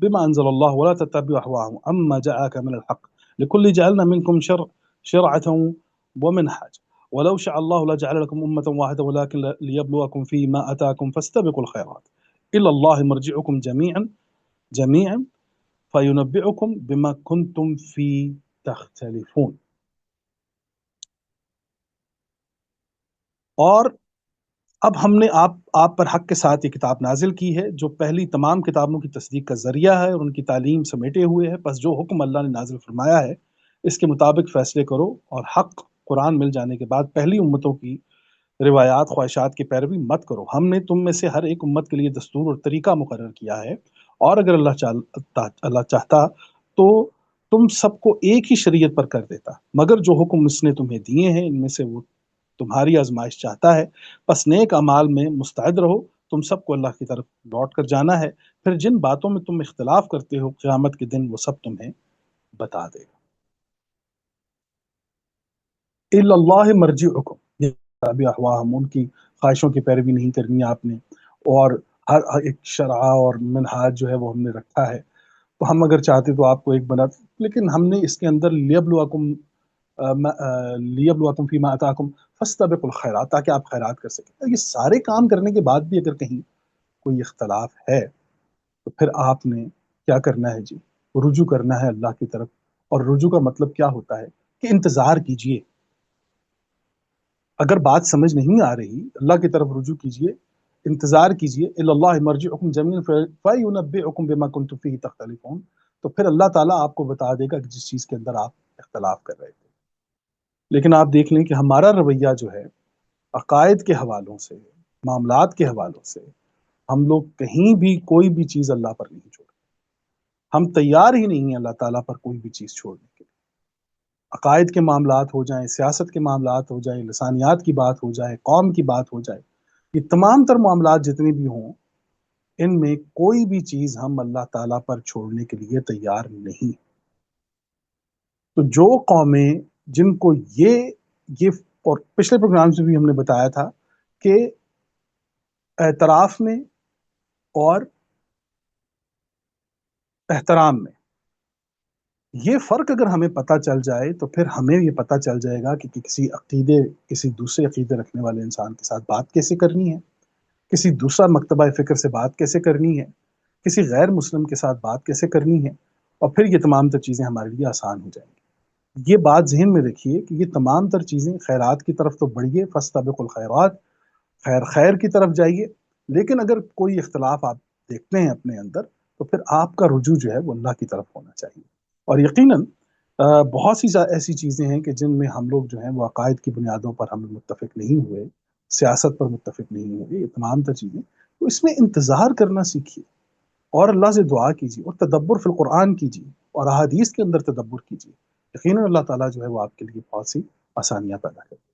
بما أنزل الله ولا تتبع أهواءهم أما جاءك من الحق لكل جعلنا منكم شرعة ومنهاج ولو شاء الله لجعل لكم أمة واحدة ولكن ليبلوكم فيما أتاكم فاستبقوا الخيرات إلى الله مرجعكم جميعا فينبئكم بما كنتم فيه تختلفون. اور اب ہم نے آپ پر حق کے ساتھ یہ کتاب نازل کی ہے جو پہلی تمام کتابوں کی تصدیق کا ذریعہ ہے اور ان کی تعلیم سمیٹے ہوئے ہے، پس جو حکم اللہ نے نازل فرمایا ہے اس کے مطابق فیصلے کرو اور حق قرآن مل جانے کے بعد پہلی امتوں کی روایات خواہشات کی پیروی مت کرو۔ ہم نے تم میں سے ہر ایک امت کے لیے دستور اور طریقہ مقرر کیا ہے اور اگر اللہ چاہتا تو تم سب کو ایک ہی شریعت پر کر دیتا، مگر جو حکم اس نے تمہیں دیے ہیں ان میں سے وہ تمہاری آزمائش چاہتا ہے، پس نیک اعمال میں مستعد رہو، تم سب کو اللہ کی طرف لوٹ کر جانا ہے، پھر جن باتوں میں تم اختلاف کرتے ہو قیامت کے دن وہ سب تمہیں بتا دے گا۔ اِلَى اللَّهِ مَرْجِعُكُمْ، ابھی احواہم، ان کی خواہشوں کی پیروی نہیں کرنی آپ نے، اور ہر ایک شرع اور منہاج جو ہے وہ ہم نے رکھا ہے، تو ہم اگر چاہتے تو آپ کو ایک بنا، لیکن ہم نے اس کے اندر لیبلوکم فیما آتاکم فاستبقوا الخیرات، تاکہ آپ خیرات کر سکیں۔ یہ سارے کام کرنے کے بعد بھی اگر کہیں کوئی اختلاف ہے تو پھر آپ نے کیا کرنا ہے جی؟ رجوع کرنا ہے اللہ کی طرف، اور رجوع کا مطلب کیا ہوتا ہے کہ انتظار کیجئے، اگر بات سمجھ نہیں آ رہی اللہ کی طرف رجوع کیجئے، انتظار کیجئے۔ الی اللہ مرجعکم جميعا فینبئکم بما کنتم فیہ تختلفون، تو پھر اللہ تعالیٰ آپ کو بتا دے گا کہ جس چیز کے اندر آپ اختلاف کر رہے تھے۔ لیکن آپ دیکھ لیں کہ ہمارا رویہ جو ہے عقائد کے حوالوں سے، معاملات کے حوالوں سے، ہم لوگ کہیں بھی کوئی بھی چیز اللہ پر نہیں چھوڑتے، ہم تیار ہی نہیں ہیں اللہ تعالیٰ پر کوئی بھی چیز چھوڑنے کے لیے۔ عقائد کے معاملات ہو جائیں، سیاست کے معاملات ہو جائیں، لسانیات کی بات ہو جائے، قوم کی بات ہو جائے، یہ تمام تر معاملات جتنے بھی ہوں ان میں کوئی بھی چیز ہم اللہ تعالیٰ پر چھوڑنے کے لیے تیار نہیں۔ تو جو قومیں جن کو یہ اور پچھلے پروگرام سے بھی ہم نے بتایا تھا کہ اعتراف میں اور احترام میں یہ فرق اگر ہمیں پتہ چل جائے تو پھر ہمیں یہ پتہ چل جائے گا کہ کسی دوسرے عقیدے رکھنے والے انسان کے ساتھ بات کیسے کرنی ہے، کسی دوسرا مکتبہ فکر سے بات کیسے کرنی ہے، کسی غیر مسلم کے ساتھ بات کیسے کرنی ہے، اور پھر یہ تمام تر چیزیں ہمارے لیے آسان ہو جائیں گی۔ یہ بات ذہن میں رکھیے کہ یہ تمام تر چیزیں خیرات کی طرف تو بڑھیے، فاستبقوا الخیرات، خیر کی طرف جائیے، لیکن اگر کوئی اختلاف آپ دیکھتے ہیں اپنے اندر تو پھر آپ کا رجوع جو ہے وہ اللہ کی طرف ہونا چاہیے۔ اور یقیناً بہت سی ایسی چیزیں ہیں کہ جن میں ہم لوگ جو ہیں وہ عقائد کی بنیادوں پر ہم متفق نہیں ہوئے، سیاست پر متفق نہیں ہوئے، یہ تمام تر چیزیں، تو اس میں انتظار کرنا سیکھیے اور اللہ سے دعا کیجیے اور تدبر فی القرآن کیجیے اور احادیث کے اندر تدبر کیجیے۔ یقیناً اللہ تعالیٰ جو ہے وہ آپ کے لیے بہت سی آسانیاں پیدا کرے۔